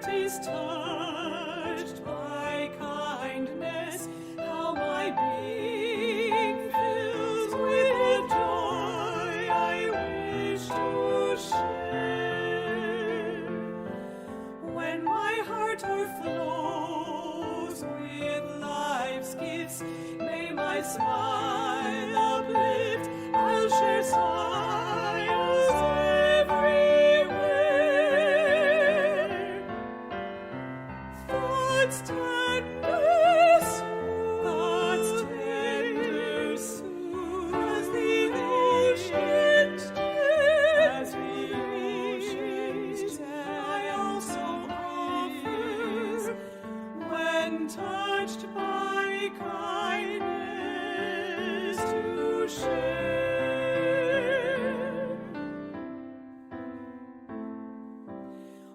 heart is touched by kindness, how my being fills with the joy I wish to share. When my heart o'erflows with life's gifts, may my smile uplift, I'll share smiles everywhere. Thoughts tender soon, as the ocean's I also offer, when touched by kindness, to share.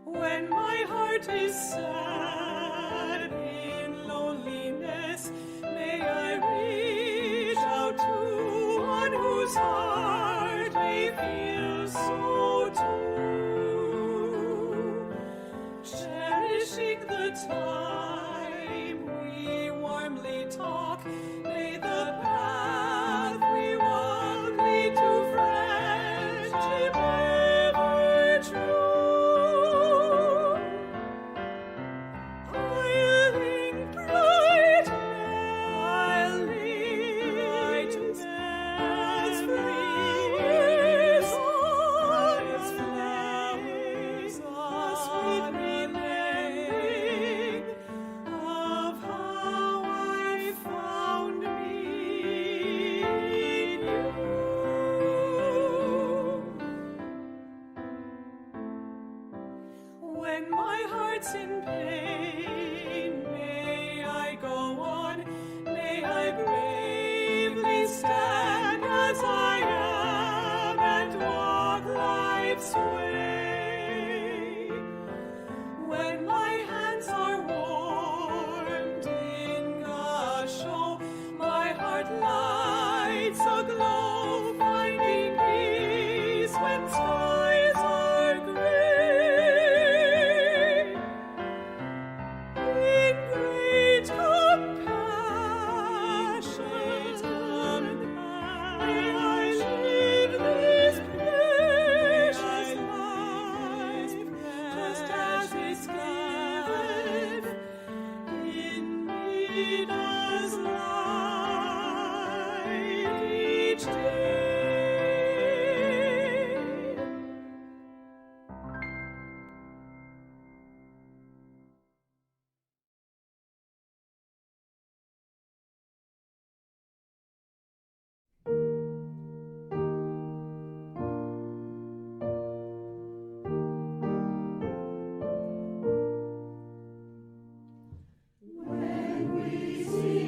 When my heart is sad in loneliness, may I reach out to one whose heart may feel so too. Cherishing the time we warmly talk, may the path we walk lead to friendship ever true. I'll link bright as flowers are sweet remembering of how I found me in you. When my heart's in pain, may I go on, may I bravely stand as I am and walk life's way. When my hands are warmed in kansho, my heart lights aglow, finding peace when skies are gray. In great compassion, may I live this precious life, just as it's given in me does life each day. When we see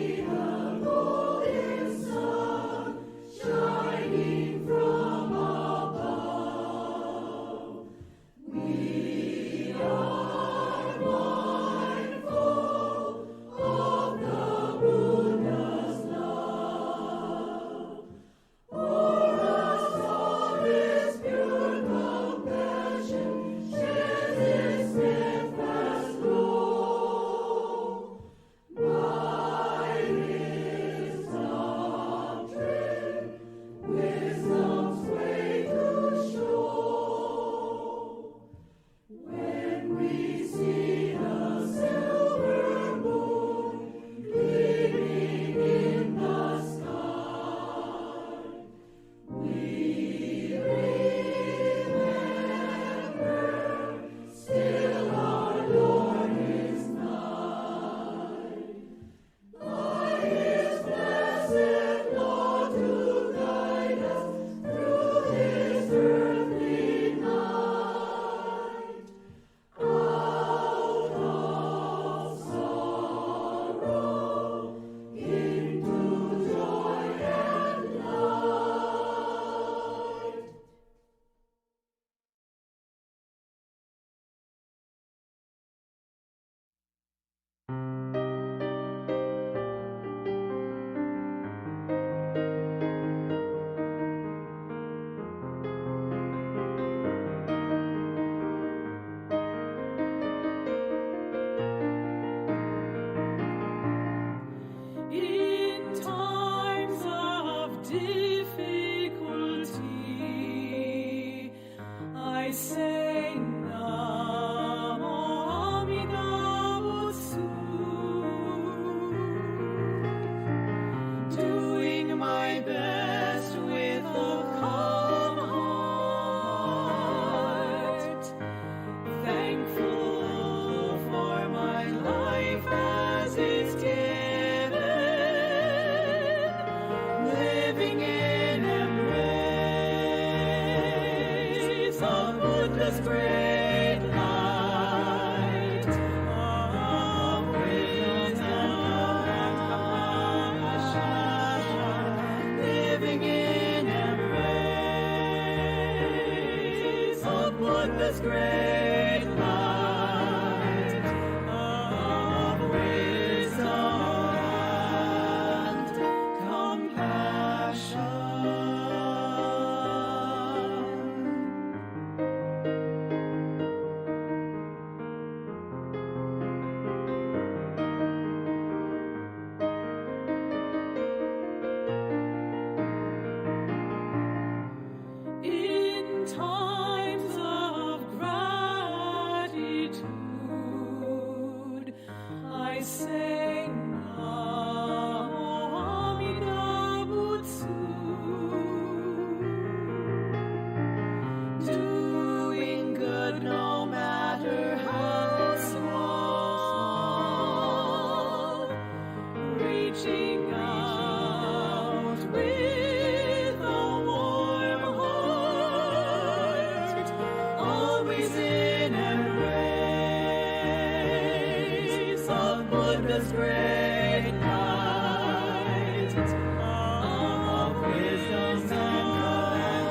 Buddha's great light of wisdom and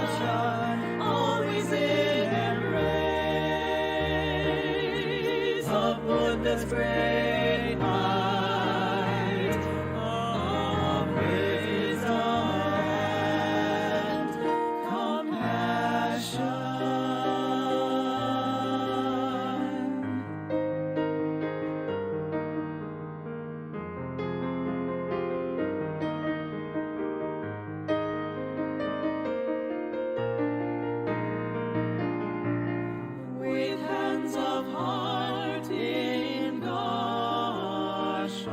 compassion, always in embrace of Buddha's great light of wisdom and compassion. With hands of heart in kansho,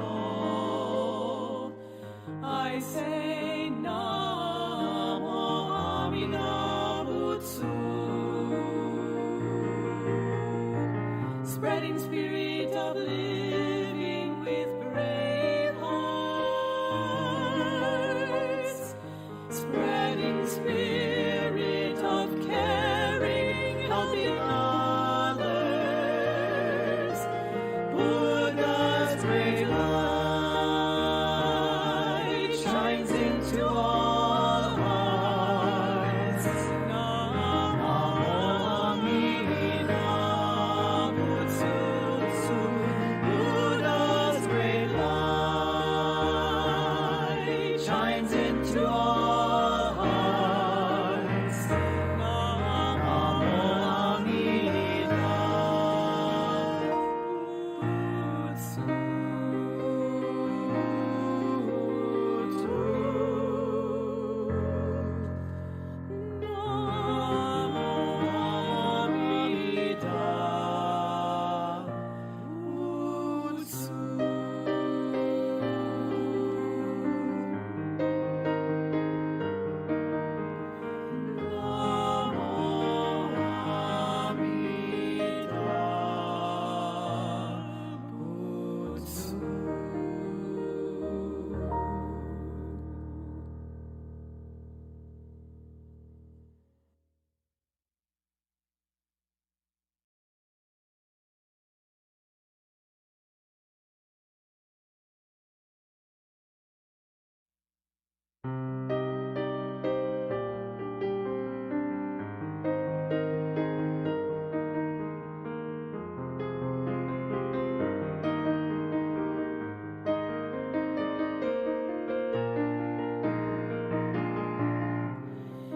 I say Namo Nembutsu, spreading spirit of living with brave hearts, spreading spirit of caring, helping others. Buddha's great light shines into all hearts. Namo Nembutsu, Buddha's great light shines into all hearts. Namo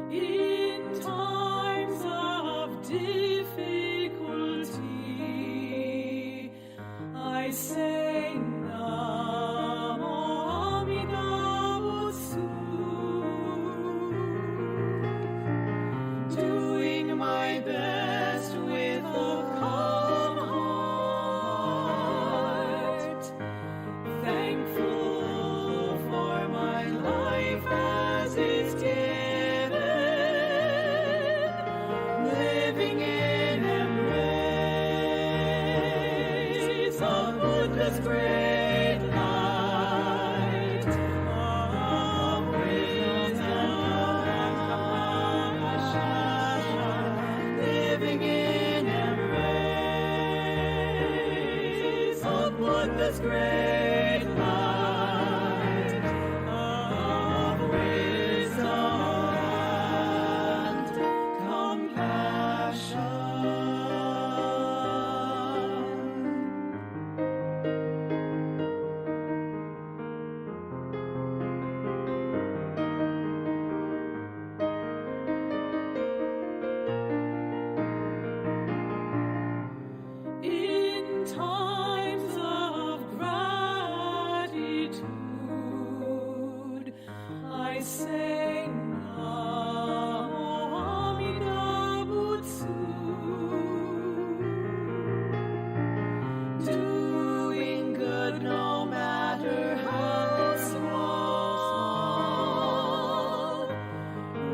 In times of difficulty, I say Namo Nembutsu, doing my best with a calm heart, thankful for my life as it's given, living in embrace of Buddha's great light of wisdom and compassion, living in embrace of Buddha's great light of wisdom and compassion. In times of gratitude, I say Namo Nembutsu, doing good no matter how small,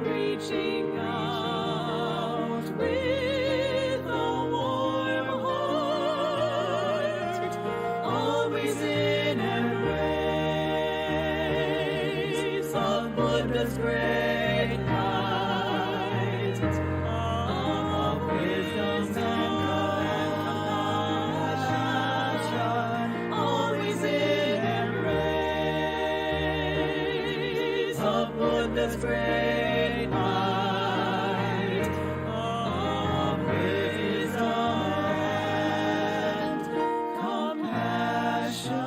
reaching out with a warm heart, always in embrace of Buddha's great light of wisdom and compassion. this great light of wisdom and compassion.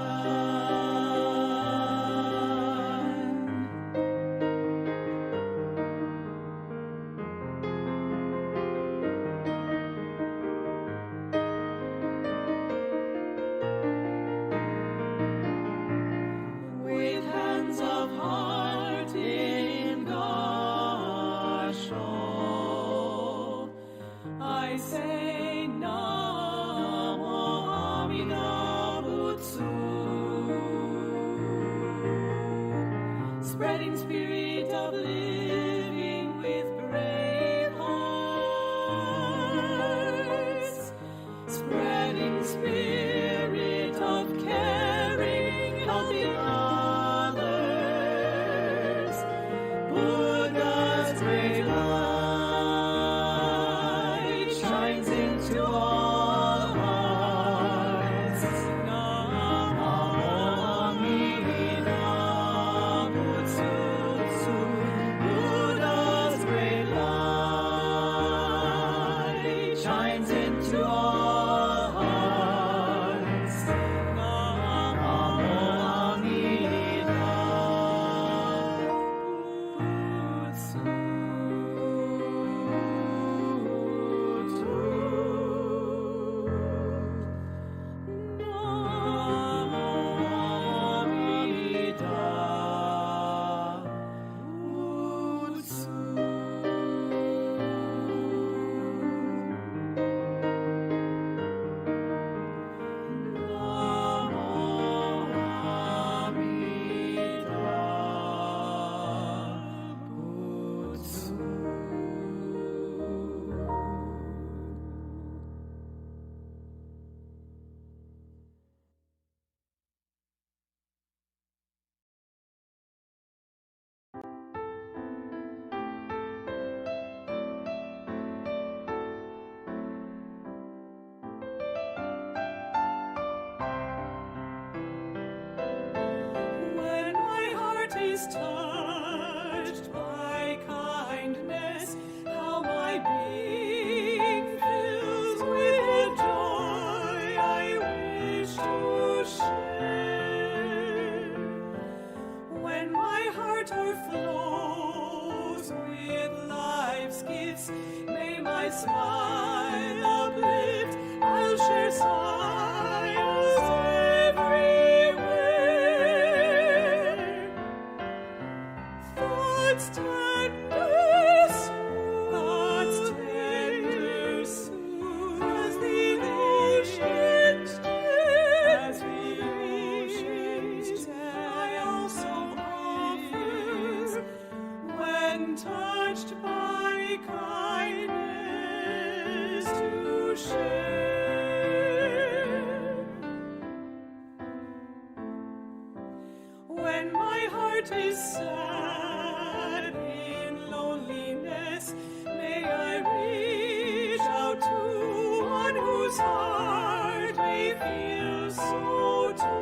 With hands of heart in kansho, I say Namo Nembutsu, spreading spirit of living with brave hearts, spreading spirit of caring, helping others. Buddha's great light shines into all hearts. Namo Nembutsu. Buddha's great light shines into all hearts. Namo When my heart is touched by kindness, how my being fills with joy I wish to share. When my heart overflows with life's gifts, may my smile uplift. I'll share smiles everywhere. Thoughts tender soon, as the ocean's depths, I also offer when touched by kindness to share. When my heart is sad in loneliness, may I reach out to one whose heart may feel so too.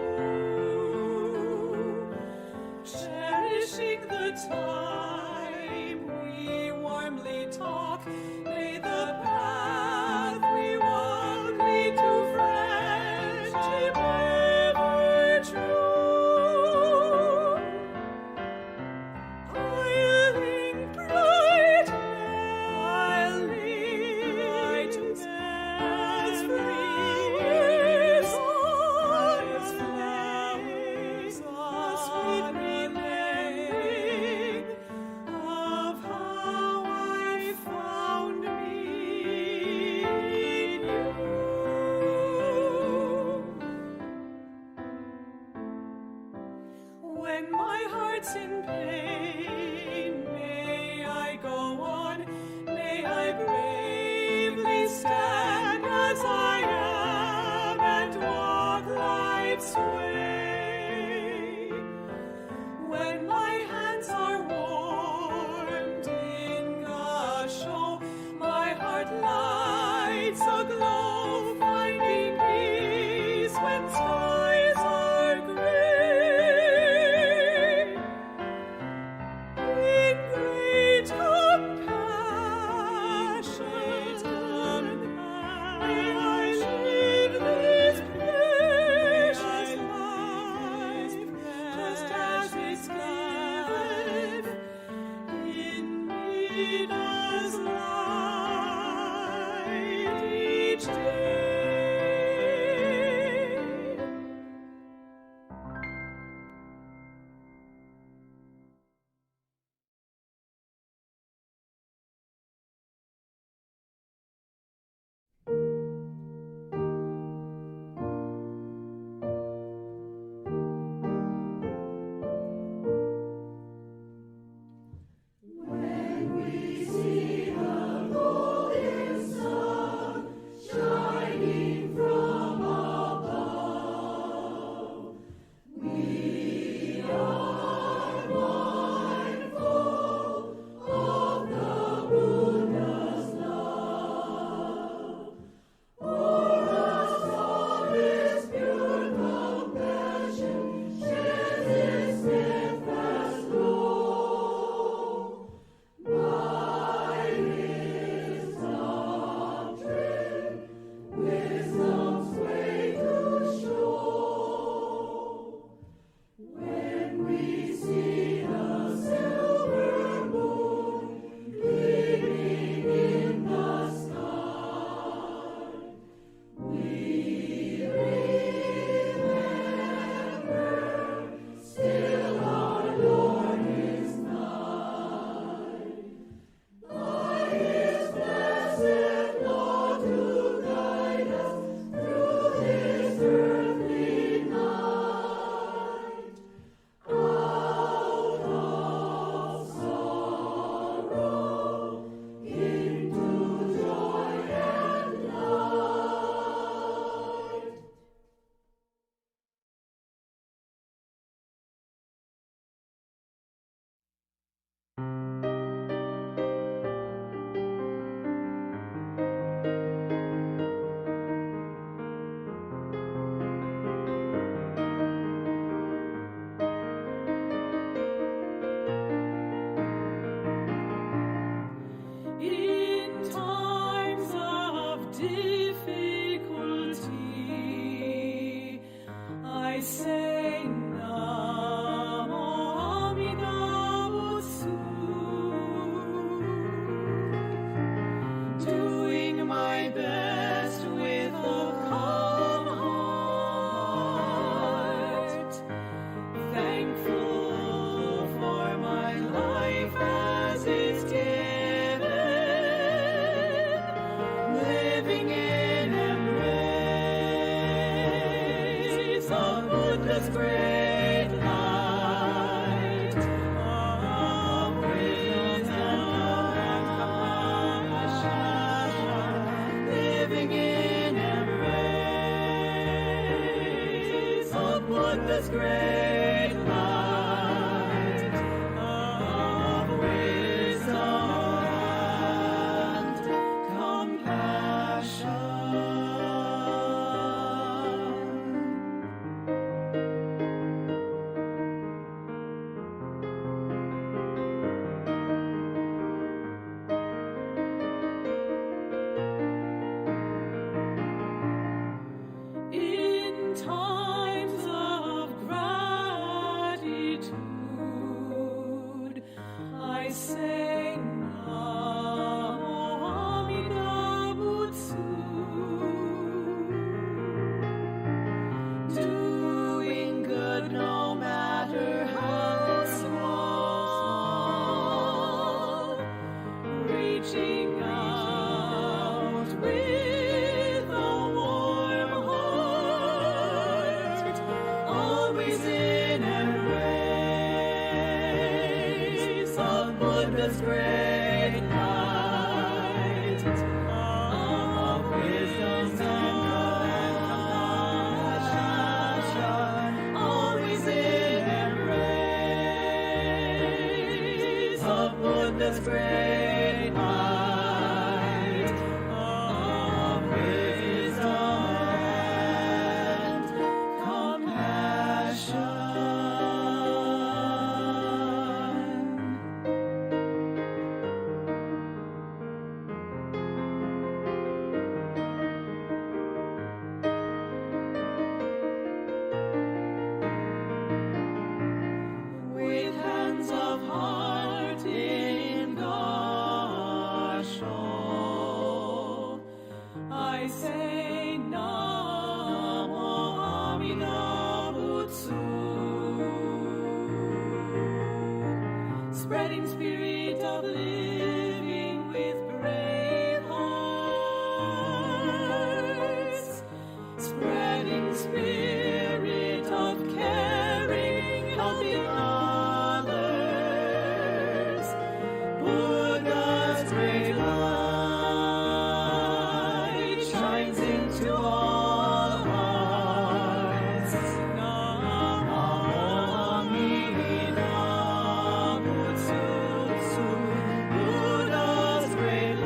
Cherishing the time we warmly talk, may the path we walk lead to friendship ever true. I'll link bright as free as I Buddha's great light of wisdom and compassion, living in embrace of Buddha's great light of wisdom and compassion. In times of gratitude, I say Namo Amida Butsu. Doing good no matter how small, Reaching out with a warm heart, always in embrace of Buddha's great light of wisdom and compassion, always in embrace of Buddha's great light of wisdom and compassion. With hands of heart in Gassho, I say Namo Amida Butsu. Spreading spirit of living with brave hearts, spreading spirit of caring, helping others. Buddha's great light shines into all hearts. Namo Amida Butsu. Buddha's great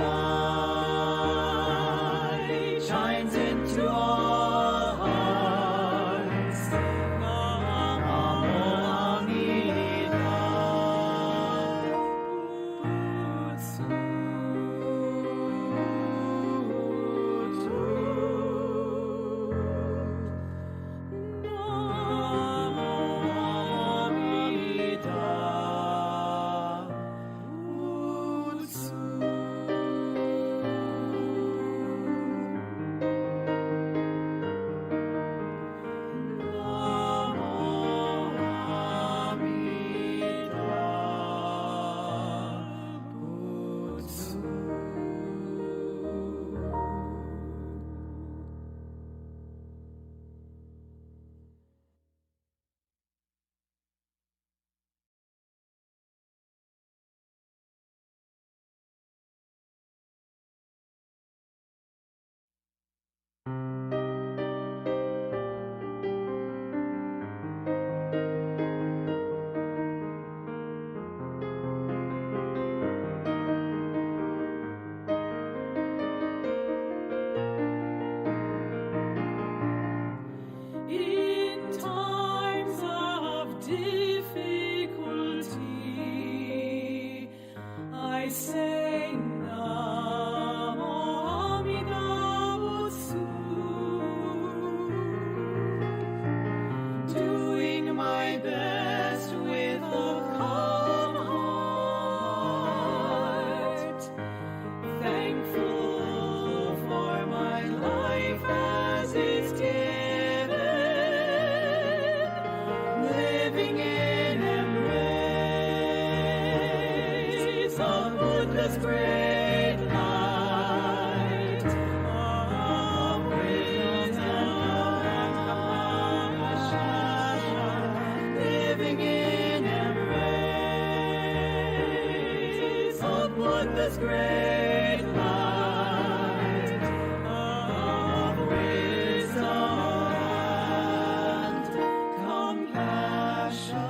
light shines into all hearts. Namo Amida Butsu. great light of wisdom and compassion.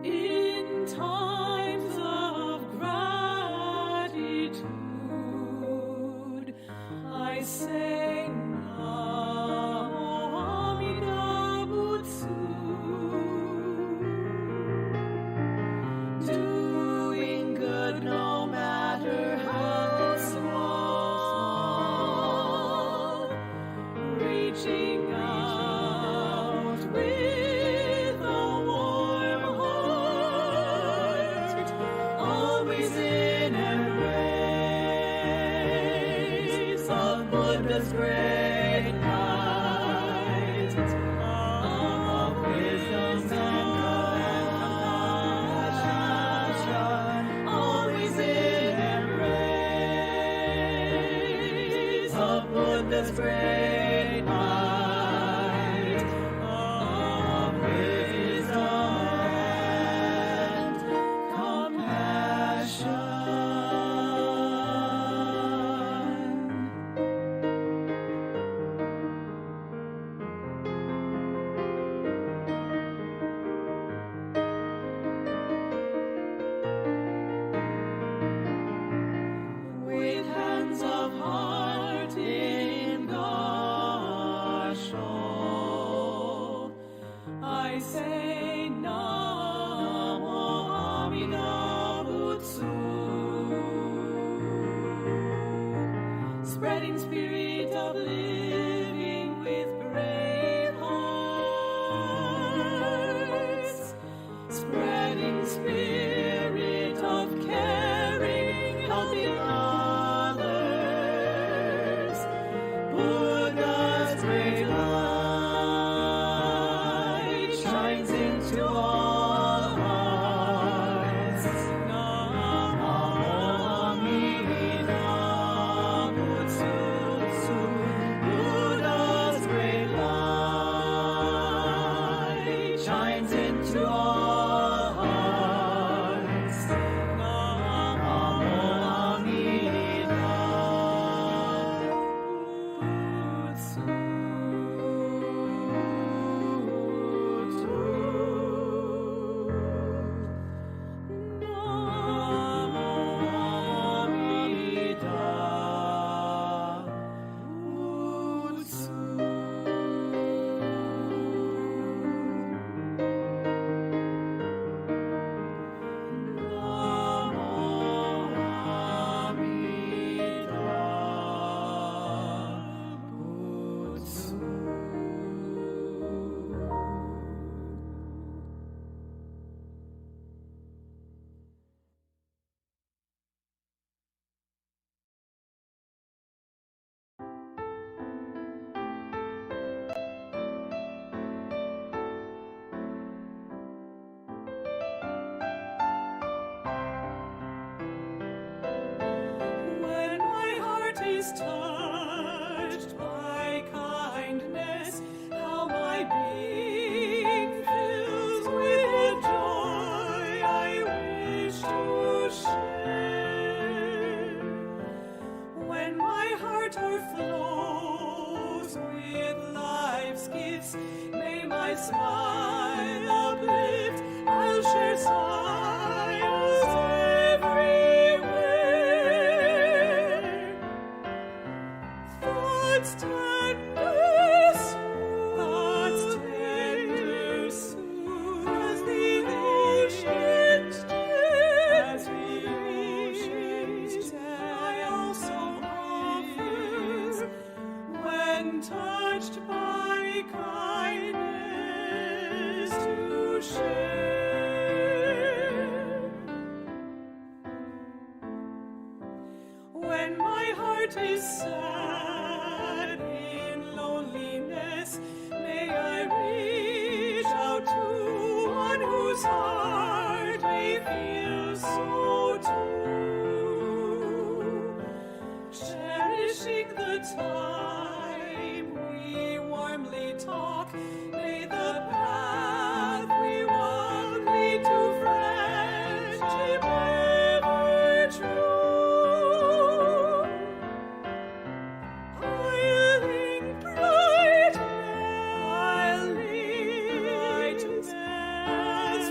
In times of gratitude, I say Nembutsu, doing good no matter how small, reaching out with a warm heart, always in embrace of Buddha's great light of wisdom and compassion, always in embrace of Buddha's great light of wisdom and compassion. With hands of heart in kansho, I say Nembutsu, spreading spirit of living with brave hearts, spreading spirit of caring, helping others, Buddha's great light shines into all hearts. Nembutsu, Buddha's great light shines into all hearts. When my heart is touched by kindness, how my being fills with joy I wish to share. When my heart overflows with life's gifts, may my smile uplift, I'll share smiles everywhere. Thoughts tender soothe as the ocean's depths. I also offer when touched by kindness to share. When my heart is sad in loneliness, may I reach out to one whose heart may feel so too. time we warmly talk, may the path we walk lead to friendship ever true. I'll link bright bells, as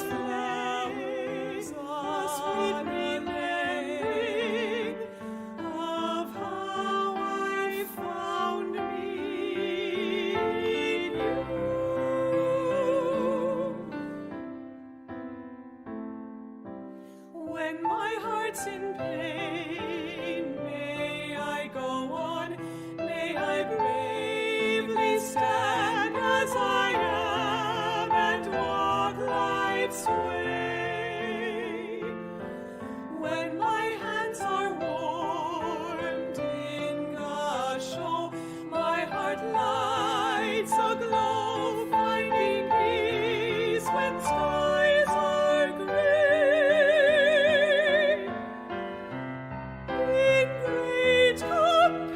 flowers on sweet remembering of how I found me in you. When my heart's in pain, may I go on, may I bravely stand as I am and walk life's way. When my hands are warmed in kansho, my heart lights aglow, finding peace when skies are gray. In great compassion,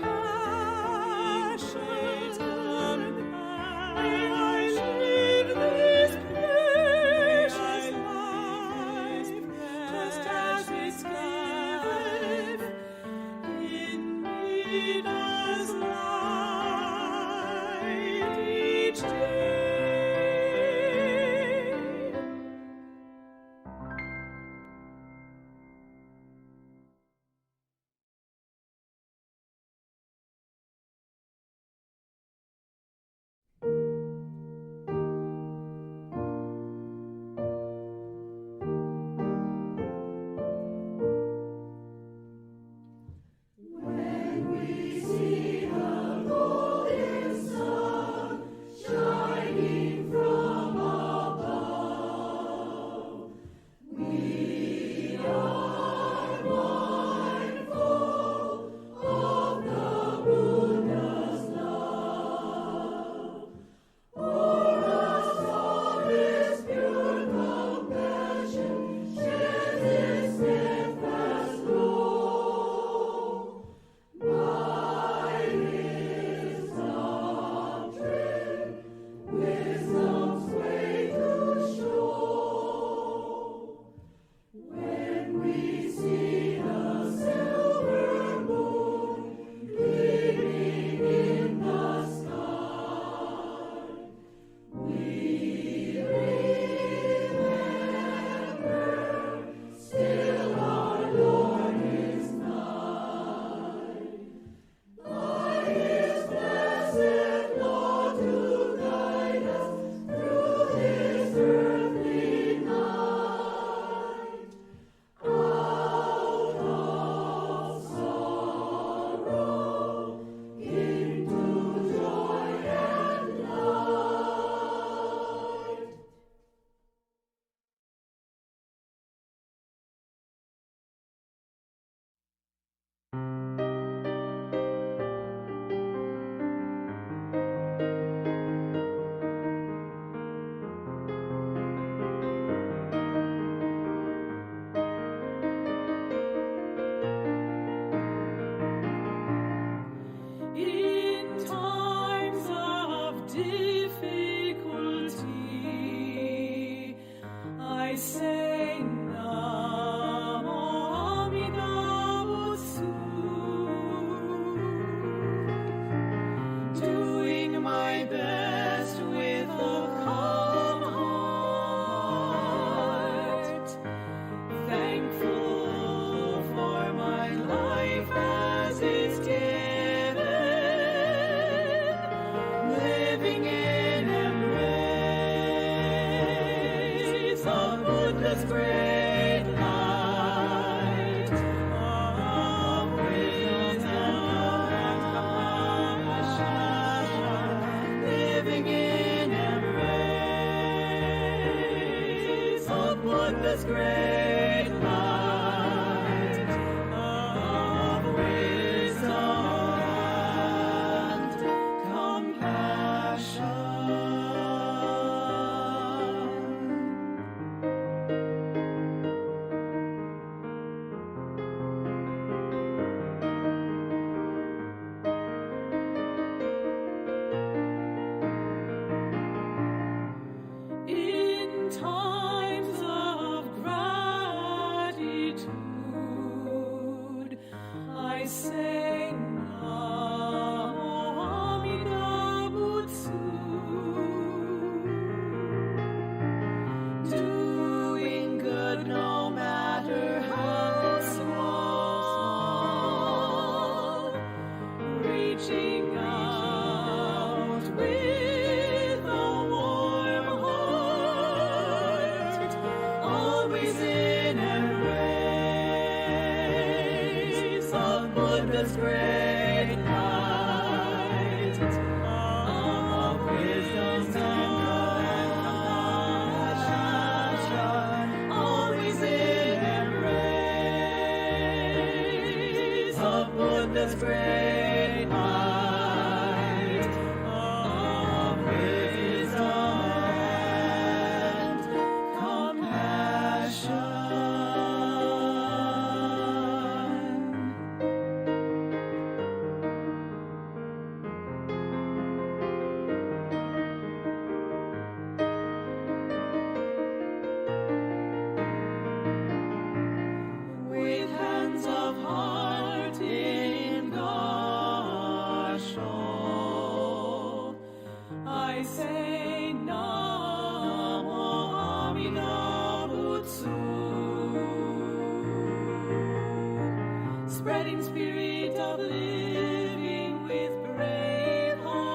may I live this precious life, just as it's given in me does light each day. When we see the Lord say Namo Amida Butsu, doing good no matter how small, reaching out with a warm heart, always in embrace of Buddha's great light, of wisdom and compassion, always in embrace of Buddha's great light, of wisdom and compassion. With hands of heart in kansho, I say Namo Amida Butsu, spreading spirit of living with brave hearts,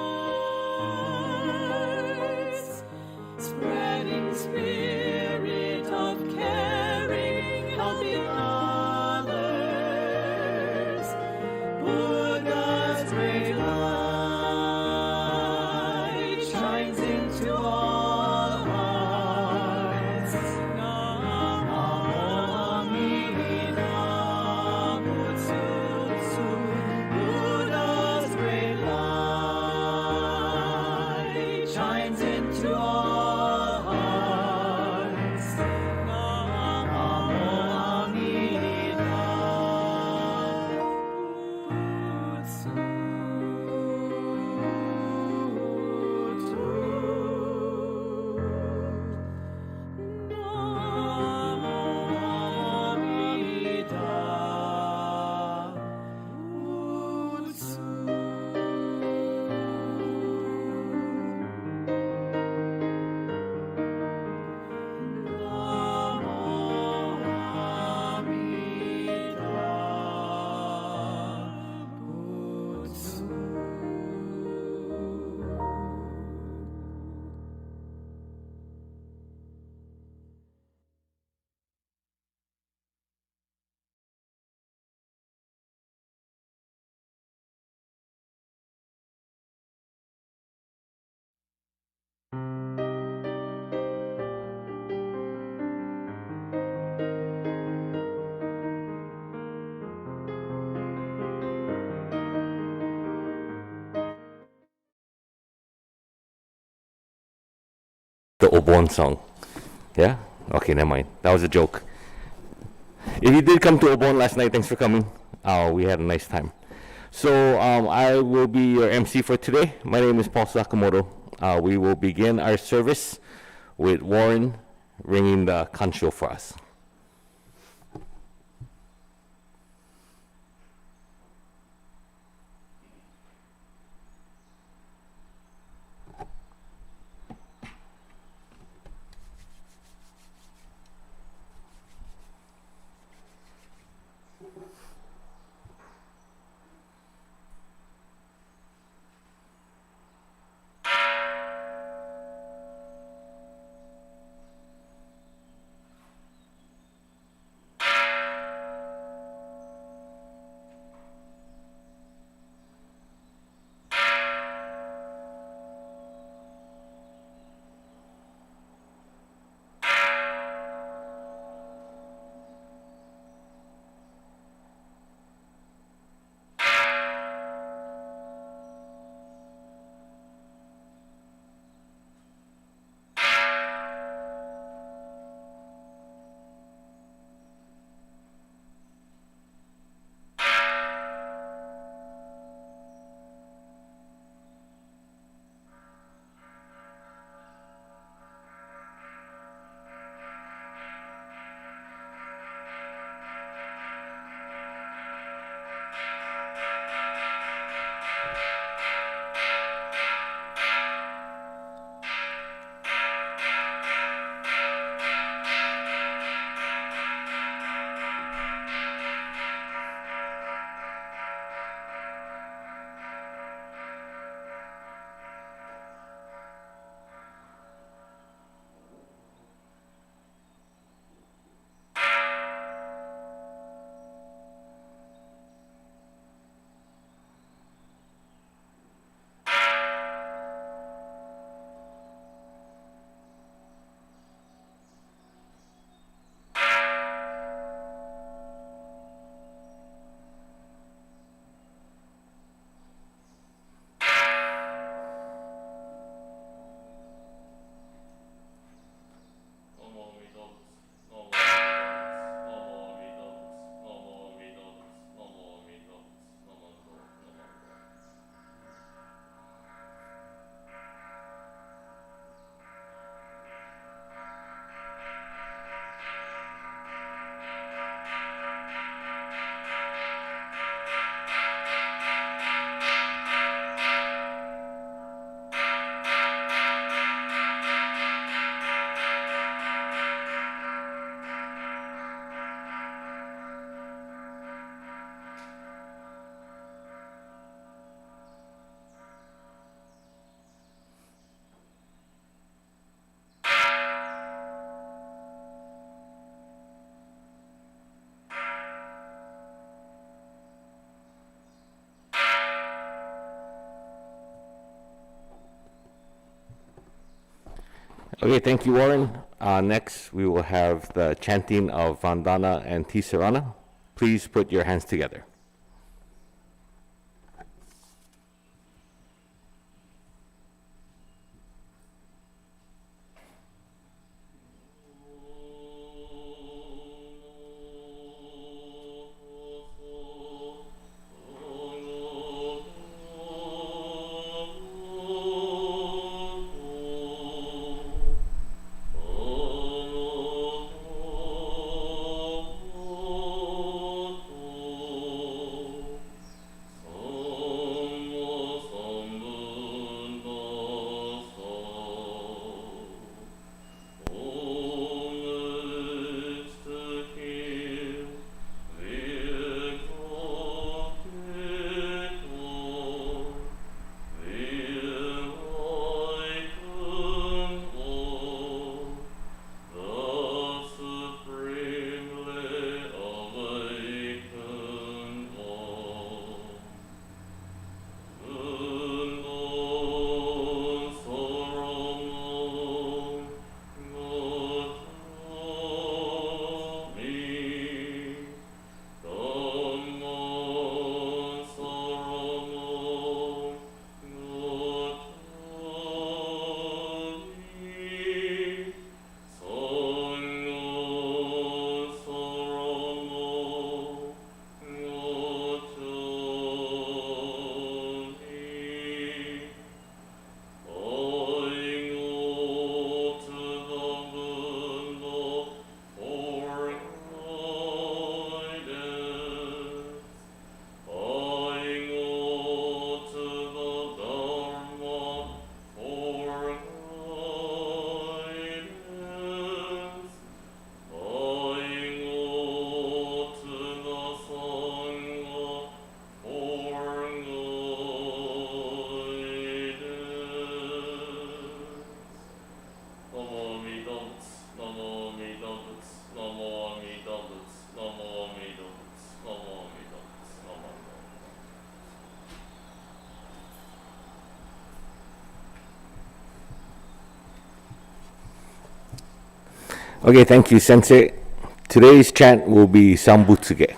spreading spirit of caring, helping others, Buddha's great light shines into all hearts. Namo Amida Butsu, Buddha's great light shines into all hearts. Namo Amida the Obon song. Yeah? Okay, never mind. That was a joke. If you did come to Obon last night, thanks for coming. We had a nice time. So I will be your MC for today. My name is Paul Sakamoto. We will begin our service with Warren ringing the kansho for us. Okay, thank you, Warren. Next, we will have the chanting of Vandana and Ti-Sarana. Please put your hands together. Okay, thank you, Sensei. Today's chant will be Sanbutsuge.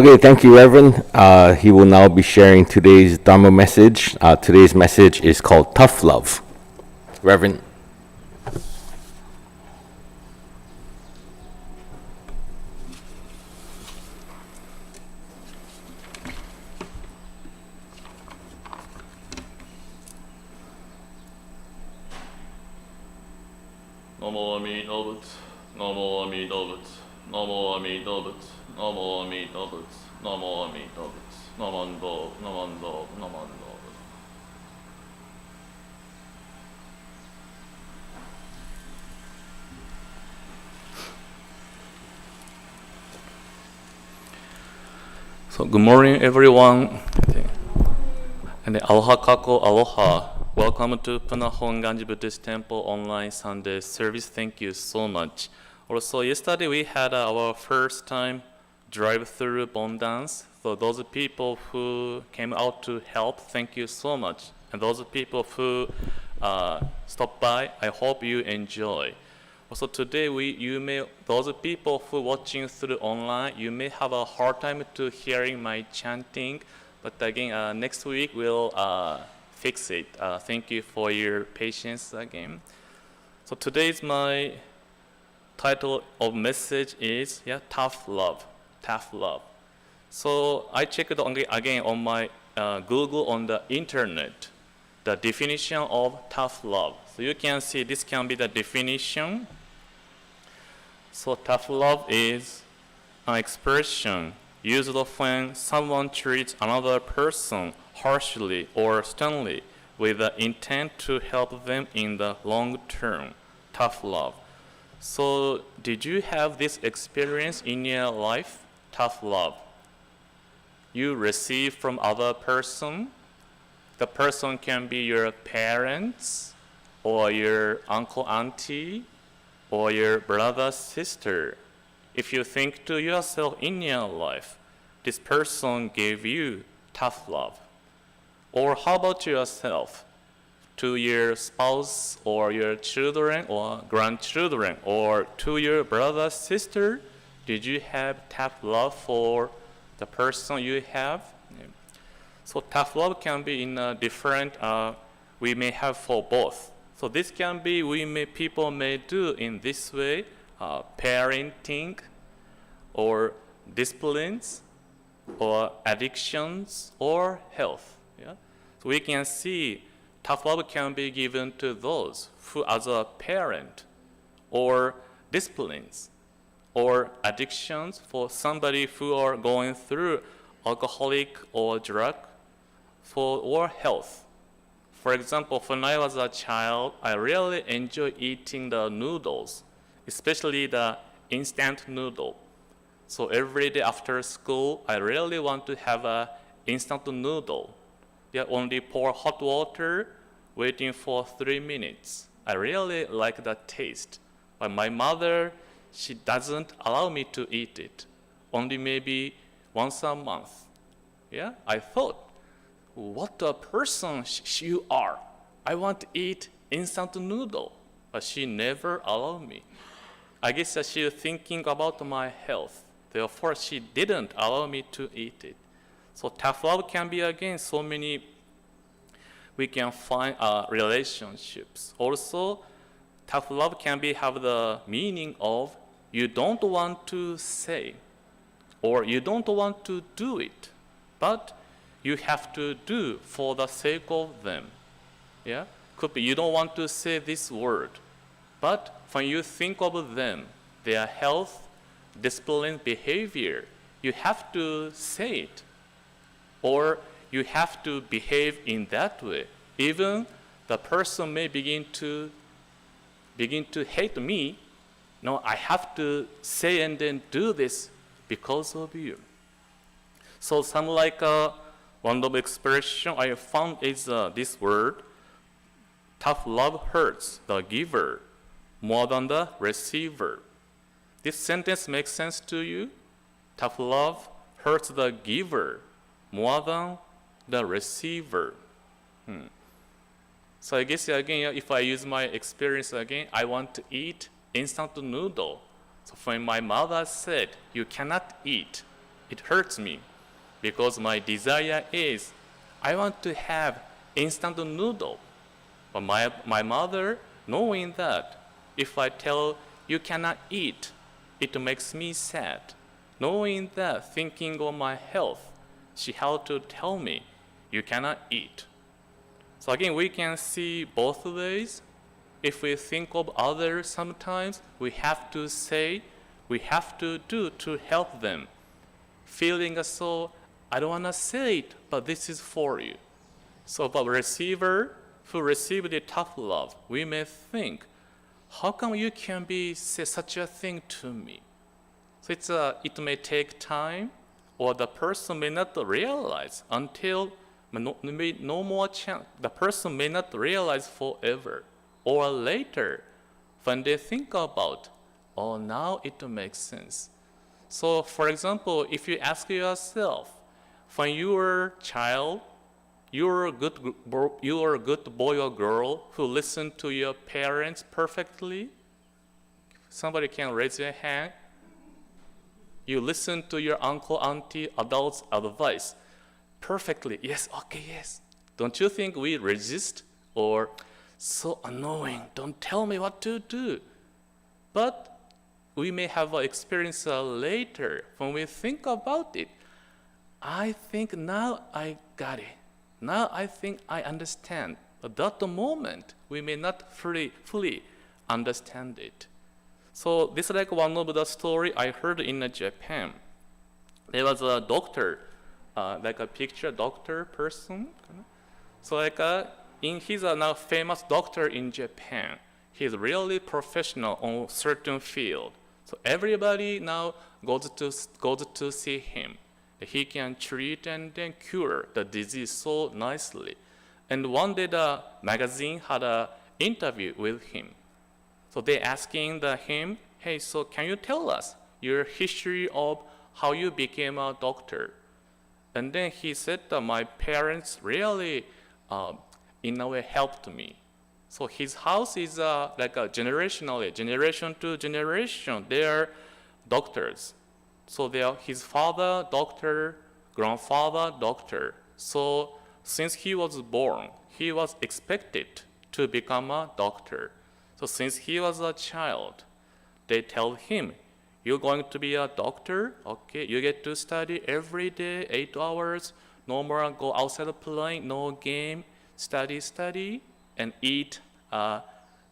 Okay, thank you, Reverend. He will now be sharing today's Dharma message. Today's message is called Tough Love. Reverend. Namo Amida Butsu, Namo Amida Butsu, Namo Amida Butsu, Namo Amida Butsu, Namo Amida Butsu, Namando, Namando, Namando. So good morning, everyone. And aloha kako aloha. Welcome to Punahon Ganji Buddhist Temple online Sunday service. Thank you so much. Also, yesterday we had our first time drive-through Bon dance. So those people who came out to help, thank you so much. And those people who stopped by, I hope you enjoy. Also today, those people who watching through online, you may have a hard time to hearing my chanting, but again, next week we'll fix it. Thank you for your patience again. So today's my title of message is tough love, tough love. So I checked again on my Google on the internet, the definition of tough love. So you can see this can be the definition. So tough love is an expression used when someone treats another person harshly or sternly with the intent to help them in the long term. Tough love. So did you have this experience in your life? Tough love. You receive from other person. The person can be your parents or your uncle, auntie, or your brother, sister. If you think to yourself in your life, this person gave you tough love. Or how about yourself? To your spouse or your children or grandchildren or to your brother, sister, did you have tough love for the person you have? So tough love can be in a different, we may have for both. So this can be, people may do in this way, parenting or disciplines or addictions or health. Yeah? So we can see tough love can be given to those who as a parent or disciplines or addictions for somebody who are going through alcoholic or drug or health. For example, when I was a child, I really enjoy eating the noodles, especially the instant noodle. So every day after school, I really want to have a instant noodle. Only pour hot water, waiting for 3 minutes. I really like that taste. But my mother, she doesn't allow me to eat it. Only maybe once a month. I thought, what a person you are. I want to eat instant noodle. But she never allowed me. I guess that she's thinking about my health. Therefore, she didn't allow me to eat it. So tough love can be, again, so many, we can find relationships. Also, tough love can have the meaning of you don't want to say or you don't want to do it, but you have to do for the sake of them. Could be you don't want to say this word, but when you think of them, their health, discipline, behavior, you have to say it. Or you have to behave in that way. Even the person may begin to hate me. No, I have to say and then do this because of you. So some like one of the expression I found is this word, tough love hurts the giver more than the receiver. This sentence makes sense to you? Tough love hurts the giver more than the receiver. So I guess again, if I use my experience again, I want to eat instant noodle. So when my mother said, you cannot eat, it hurts me because my desire is I want to have instant noodle. But my mother, knowing that if I tell you cannot eat, it makes me sad. Knowing that, thinking of my health, she had to tell me, you cannot eat. So again, we can see both ways. If we think of others sometimes, we have to say, we have to do to help them. Feeling so, I don't want to say it, but this is for you. So the receiver who received the tough love, we may think, how come you can say such a thing to me? So it may take time, or the person may not realize until no more chance. The person may not realize forever, or later, when they think about, oh, now it makes sense. So, for example, if you ask yourself, when you were a child, you were a good boy or girl who listened to your parents perfectly. Somebody can raise their hand. You listen to your uncle, auntie, adults' advice perfectly. Yes, okay, yes. Don't you think we resist or so annoying, don't tell me what to do? But we may have an experience later when we think about it. I think now I got it. Now I think I understand. But at the moment, we may not fully understand it. So this is like one of the story I heard in Japan. There was a doctor, like a picture doctor person. So he's a now famous doctor in Japan. He's really professional on certain field. So everybody now goes to see him. He can treat and then cure the disease so nicely. And one day the magazine had an interview with him. So they asking him, hey, so can you tell us your history of how you became a doctor? And then he said that my parents really, in a way, helped me. So his house is like a generation to generation, they are doctors. So his father, doctor, grandfather, doctor. So since he was born, he was expected to become a doctor. So since he was a child, they tell him, you're going to be a doctor, okay, you get to study every day, 8 hours, no more go outside playing, no game, study, and eat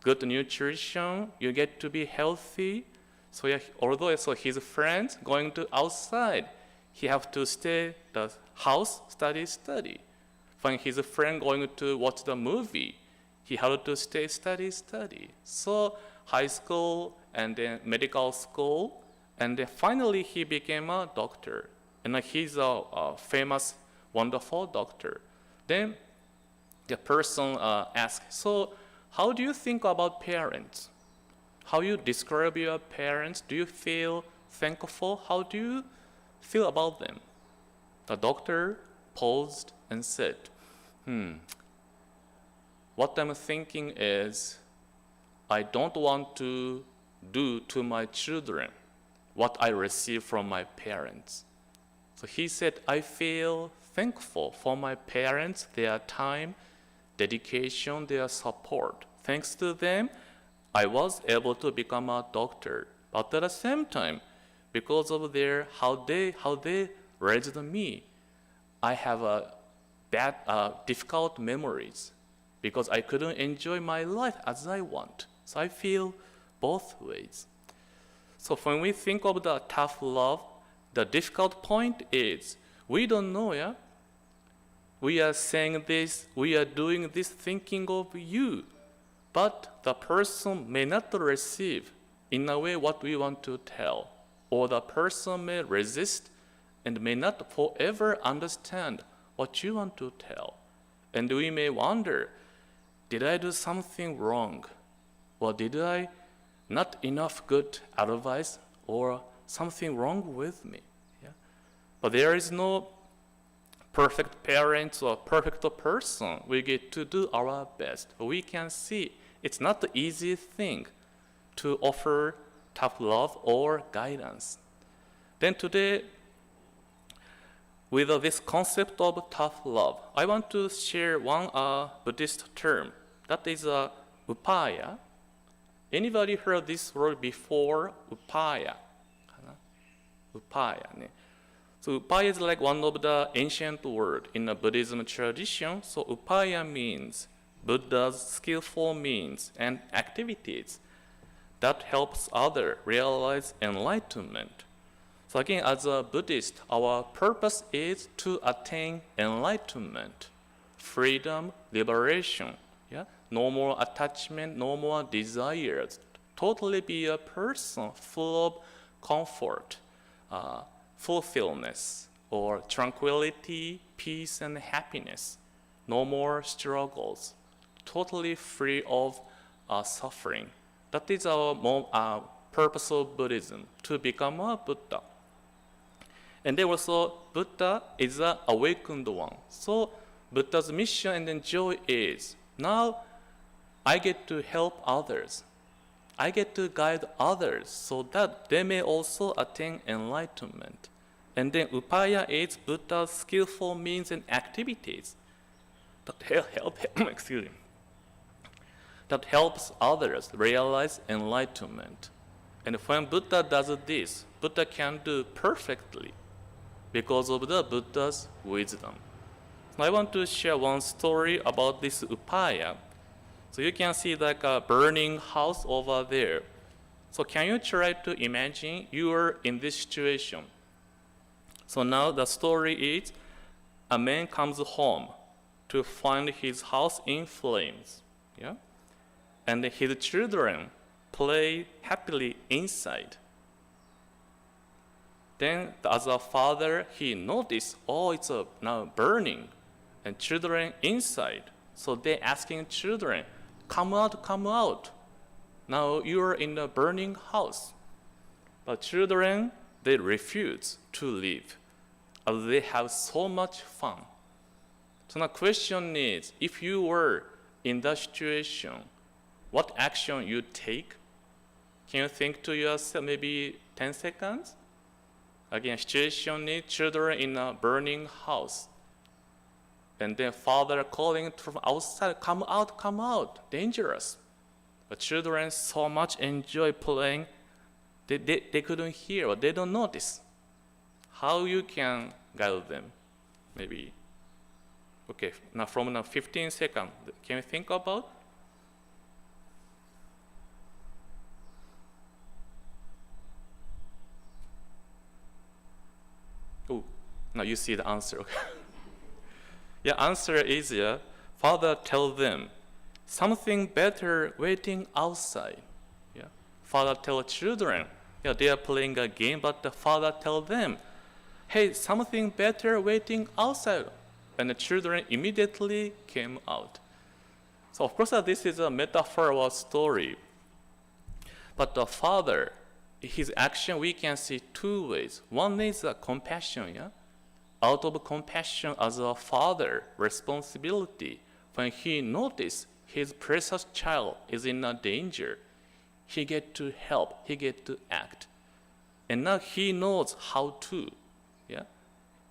good nutrition, you get to be healthy. So although his friends going to outside, he have to stay the house, study. When his friend going to watch the movie, he had to stay study. So high school and then medical school, and then finally he became a doctor. And he's a famous, wonderful doctor. Then the person asked, so how do you think about parents? How you describe your parents? Do you feel thankful? How do you feel about them? The doctor paused and said, what I'm thinking is, I don't want to do to my children what I receive from my parents. So he said, I feel thankful for my parents, their time, dedication, their support. Thanks to them, I was able to become a doctor. But at the same time, because of how they raised me, I have bad, difficult memories because I couldn't enjoy my life as I want. So I feel both ways. So when we think of the tough love, the difficult point is we don't know, yeah? We are saying this, we are doing this thinking of you, but the person may not receive in a way what we want to tell, or the person may resist and may not forever understand what you want to tell. And we may wonder, did I do something wrong? Or did I not enough good advice or something wrong with me? Yeah? But there is no perfect parents or perfect person. We get to do our best. We can see it's not the easy thing to offer tough love or guidance. Then today, with this concept of tough love, I want to share one Buddhist term. That is upaya. Anybody heard this word before? Upaya. Upaya. So upaya is like one of the ancient words in the Buddhism tradition. So upaya means Buddha's skillful means and activities that helps others realize enlightenment. So again, as a Buddhist, our purpose is to attain enlightenment, freedom, liberation. Yeah? No more attachment, no more desires. Totally be a person full of comfort, fulfillment, or tranquility, peace, and happiness. No more struggles. Totally free of suffering. That is our purpose of Buddhism, to become a Buddha. And then also, Buddha is an awakened one. So Buddha's mission and then joy is, now I get to help others. I get to guide others so that they may also attain enlightenment. And then upaya is Buddha's skillful means and activities that help excuse me, that helps others realize enlightenment. And when Buddha does this, Buddha can do perfectly because of the Buddha's wisdom. So I want to share one story about this upaya. So you can see like a burning house over there. So can you try to imagine you are in this situation? So now the story is a man comes home to find his house in flames. Yeah? And his children play happily inside. Then as a father, he noticed, oh, it's now burning, and children inside. So they asking children, come out, come out. Now you're in a burning house. But children, they refuse to leave, as they have so much fun. So the question is, if you were in that situation, what action you take? Can you think to yourself maybe 10 seconds? Again, situation is children in a burning house. And then father calling from outside, come out, dangerous. But children so much enjoy playing, they couldn't hear or they don't notice. How you can guide them? Maybe, okay, now from now 15 seconds, can you think about? Oh, now you see the answer. Okay. Yeah, answer is father tell them something better waiting outside. Yeah, father tell children, yeah, they are playing a game, but the father tell them, hey, something better waiting outside, and the children immediately came out. So of course this is a metaphorical story, but the father, his action, we can see two ways. One is compassion, yeah? Out of compassion as a father responsibility, when he noticed his precious child is in a danger, he get to help, he get to act. And now he knows how to, yeah?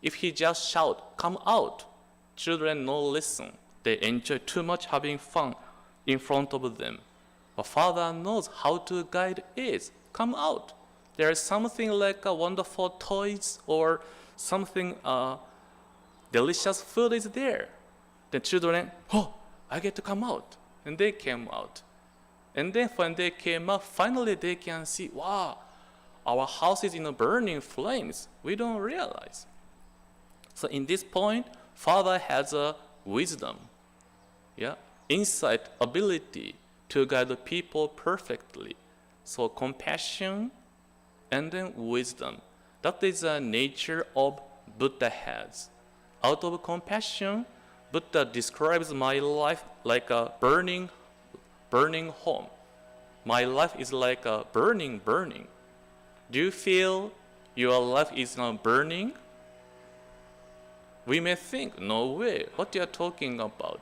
If he just shout, come out, children no listen. They enjoy too much having fun in front of them. But father knows how to guide is, come out. There is something like a wonderful toys or something delicious food is there. The children, oh, I get to come out. And they came out. And then when they came out, finally they can see, wow, our house is in a burning flames. We don't realize. So in this point, father has a wisdom, yeah, insight, ability to guide the people perfectly. So compassion and then wisdom. That is the nature of Buddha has. Out of compassion, Buddha describes my life like a burning home. My life is like a burning. Do you feel your life is not burning? We may think, no way, what you are talking about.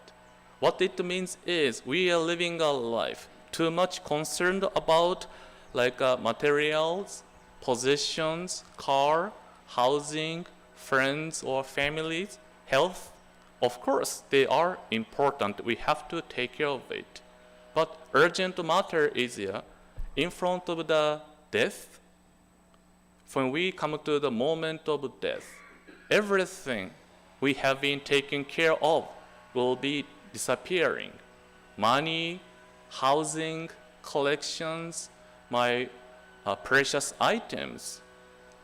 What it means is we are living a life too much concerned about like materials, possessions, car, housing, friends or families, health, of course, they are important. We have to take care of it. But urgent matter is in front of the death. When we come to the moment of death, everything we have been taken care of will be disappearing. Money, housing, collections, my precious items.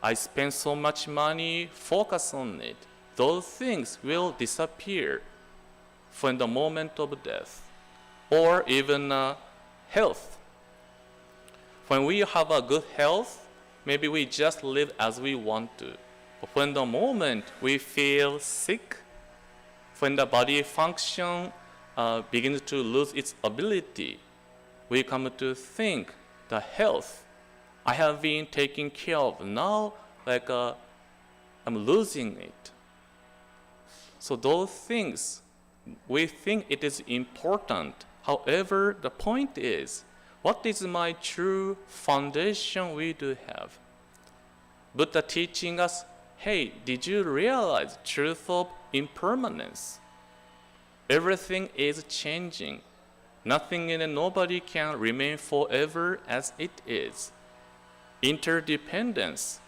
I spend so much money, focus on it. Those things will disappear from the moment of death. Or even health. When we have a good health, maybe we just live as we want to. But when the moment we feel sick, when the body function begins to lose its ability, we come to think the health I have been taking care of. Now, I'm losing it. So those things, we think it is important. However, the point is, what is my true foundation we do have? Buddha teaching us, hey, did you realize truth of impermanence? Everything is changing. Nothing and nobody can remain forever as it is. Interdependence.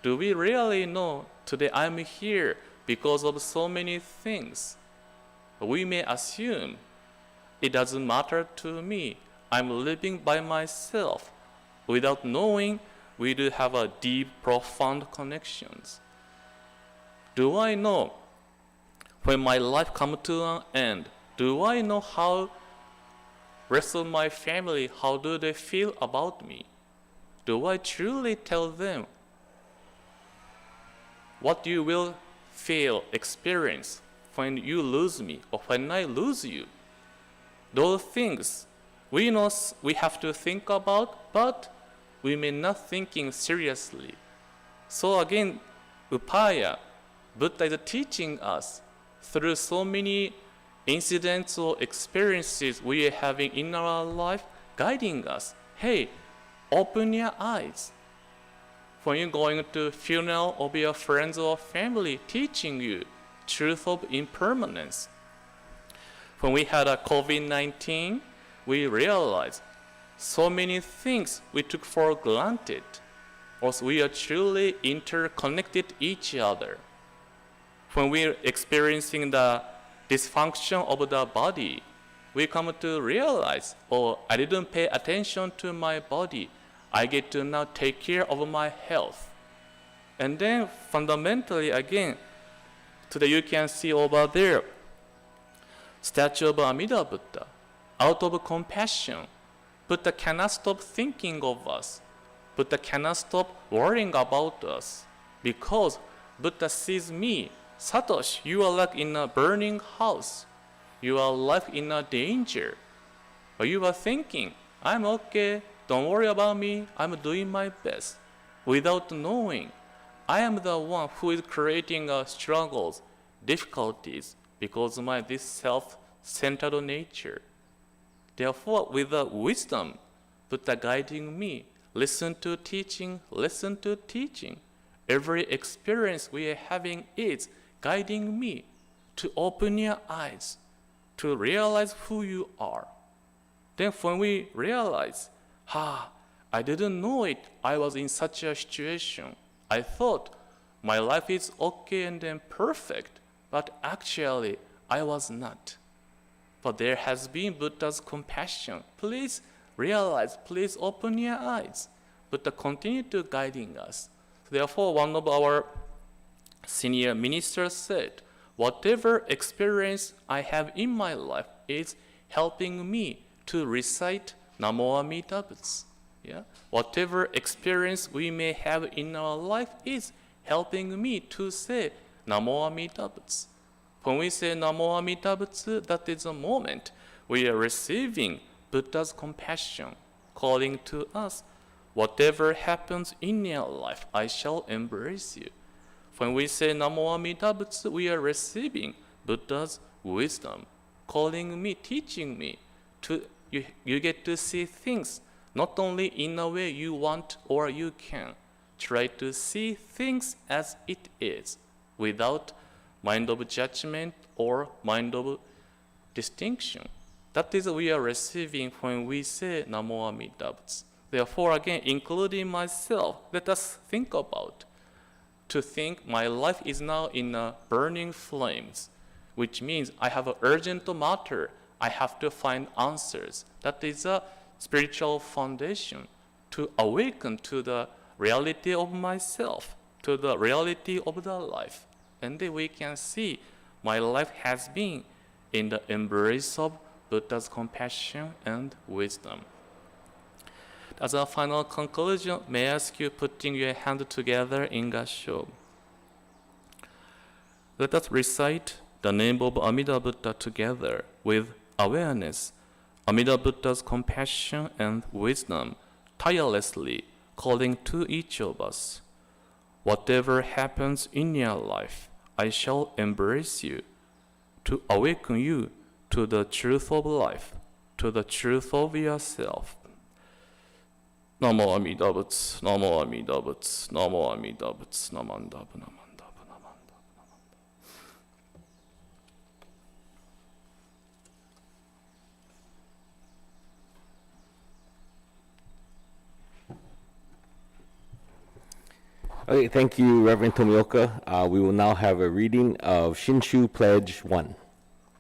Do we really know today I'm here because of so many things? We may assume it doesn't matter to me. I'm living by myself. Without knowing, we do have a deep, profound connections. Do I know when my life comes to an end? Do I know how rest of my family, how do they feel about me? Do I truly tell them what you will feel, experience when you lose me or when I lose you? Those things we know we have to think about, but we may not thinking seriously. So again, upaya, Buddha is teaching us through so many incidents or experiences we are having in our life, guiding us. Hey, open your eyes. When you're going to funeral of your friends or family, teaching you truth of impermanence. When we had a COVID-19, we realized so many things we took for granted. Also, we are truly interconnected each other. When we're experiencing the dysfunction of the body, we come to realize, oh, I didn't pay attention to my body. I get to now take care of my health. And then fundamentally, again, today you can see over there, statue of Amida Buddha. Out of compassion, Buddha cannot stop thinking of us. Buddha cannot stop worrying about us. Because Buddha sees me, Satoshi, you are like in a burning house. You are like in a danger. But you are thinking, I'm okay, don't worry about me, I'm doing my best. Without knowing, I am the one who is creating struggles, difficulties, because of my this self-centered nature. Therefore, with the wisdom, Buddha guiding me, listen to teaching, listen to teaching. Every experience we are having is guiding me to open your eyes, to realize who you are. Then when we realize, I didn't know it, I was in such a situation. I thought my life is okay and then perfect, but actually I was not. But there has been Buddha's compassion. Please realize, please open your eyes. Buddha continued to guiding us. Therefore, one of our senior ministers said, whatever experience I have in my life is helping me to recite Namo Amida Butsu. Yeah? Whatever experience we may have in our life is helping me to say Namo Amida Butsu. When we say Namo Amida Butsu, that is a moment we are receiving Buddha's compassion, calling to us, whatever happens in your life, I shall embrace you. When we say Namo Amida Butsu, we are receiving Buddha's wisdom, calling me, teaching me. You get to see things not only in a way you want or you can. Try to see things as it is, without mind of judgment or mind of distinction. That is we are receiving when we say Namo Amida Butsu. Therefore, again, including myself, let us think about to think my life is now in burning flames, which means I have an urgent matter. I have to find answers. That is a spiritual foundation to awaken to the reality of myself, to the reality of the life. And then we can see my life has been in the embrace of Buddha's compassion and wisdom. As a final conclusion, may I ask you putting your hand together in gassho. Let us recite the name of Amida Buddha together with awareness, Amida Buddha's compassion and wisdom, tirelessly calling to each of us. Whatever happens in your life, I shall embrace you to awaken you to the truth of life, to the truth of yourself. Namo Amida Butsu, Namo Amida Butsu, Namo Amida Butsu, Namandabu, Namandabu, Namandabu, Namandabu. Okay, thank you, Reverend Tomioka. We will now have a reading of Shinshu Pledge 1,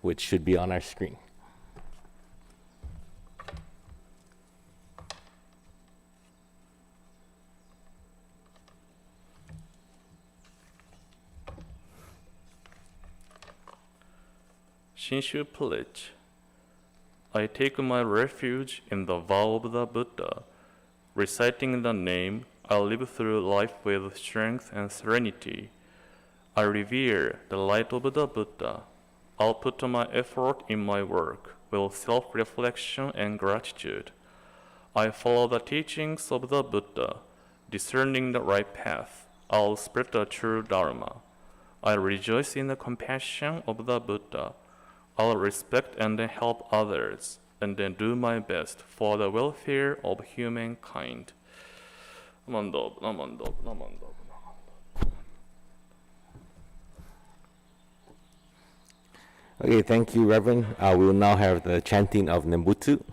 which should be on our screen. Shinshu Pledge. I take my refuge in the vow of the Buddha. Reciting the name, I live through life with strength and serenity. I revere the light of the Buddha. I'll put my effort in my work with self-reflection and gratitude. I follow the teachings of the Buddha, discerning the right path. I'll spread the true Dharma. I rejoice in the compassion of the Buddha. I'll respect and help others, and then do my best for the welfare of humankind. Namandabu, Namandabu, Namandabu, Namandabu. Okay, thank you, Reverend. We will now have the chanting of Nembutsu.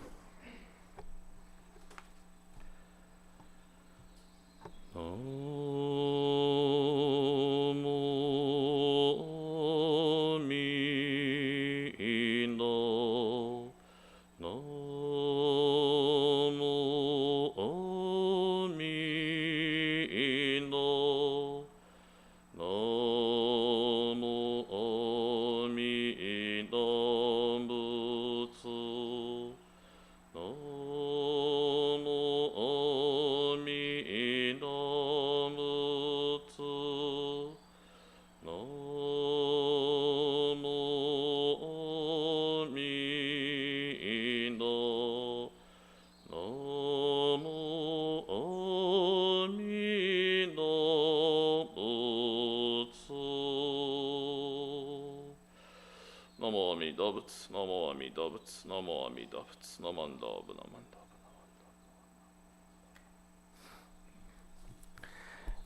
Namo Amida Butsu, Namo Amida Butsu, Namo Amida Butsu, Namandabu, Namandabu.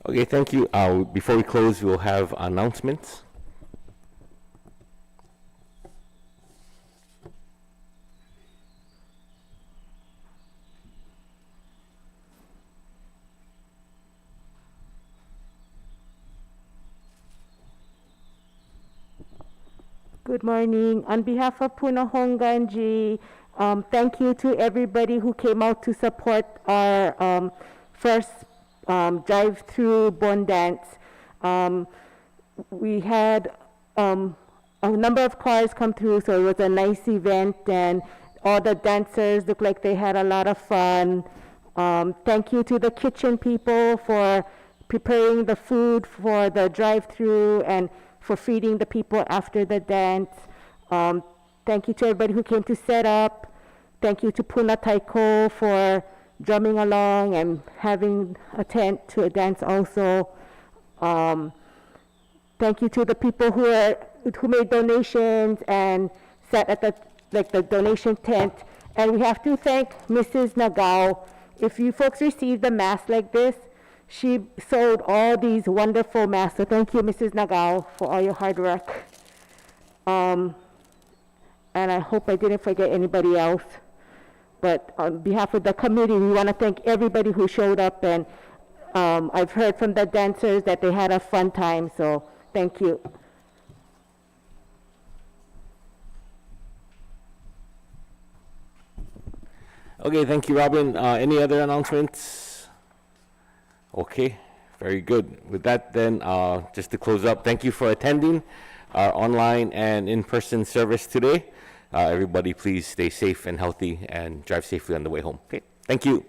Okay, thank you. Before we close, we'll have announcements. Good morning. On behalf of Punahong Ganji, thank you to everybody who came out to support our first drive-through Bon Dance. We had a number of cars come through, so it was a nice event, and all the dancers looked like they had a lot of fun. Thank you to the kitchen people for preparing the food for the drive-through and for feeding the people after the dance. Thank you to everybody who came to set up. Thank you to Puna Taiko for drumming along and having a tent to dance also. Thank you to the people who made donations and sat at the donation tent. And we have to thank Mrs. Nagao. If you folks receive the mask like this, She sewed all these wonderful masks. So thank you, Mrs. Nagao, for all your hard work. And I hope I didn't forget anybody else. But on behalf of the committee, we want to thank everybody who showed up. And I've heard from the dancers that they had a fun time. So thank you. Okay, thank you, Robin. Any other announcements? Okay, very good. With that, then, just to close up, thank you for attending our online and in-person service today. Everybody, please stay safe and healthy and drive safely on the way home. Okay, thank you.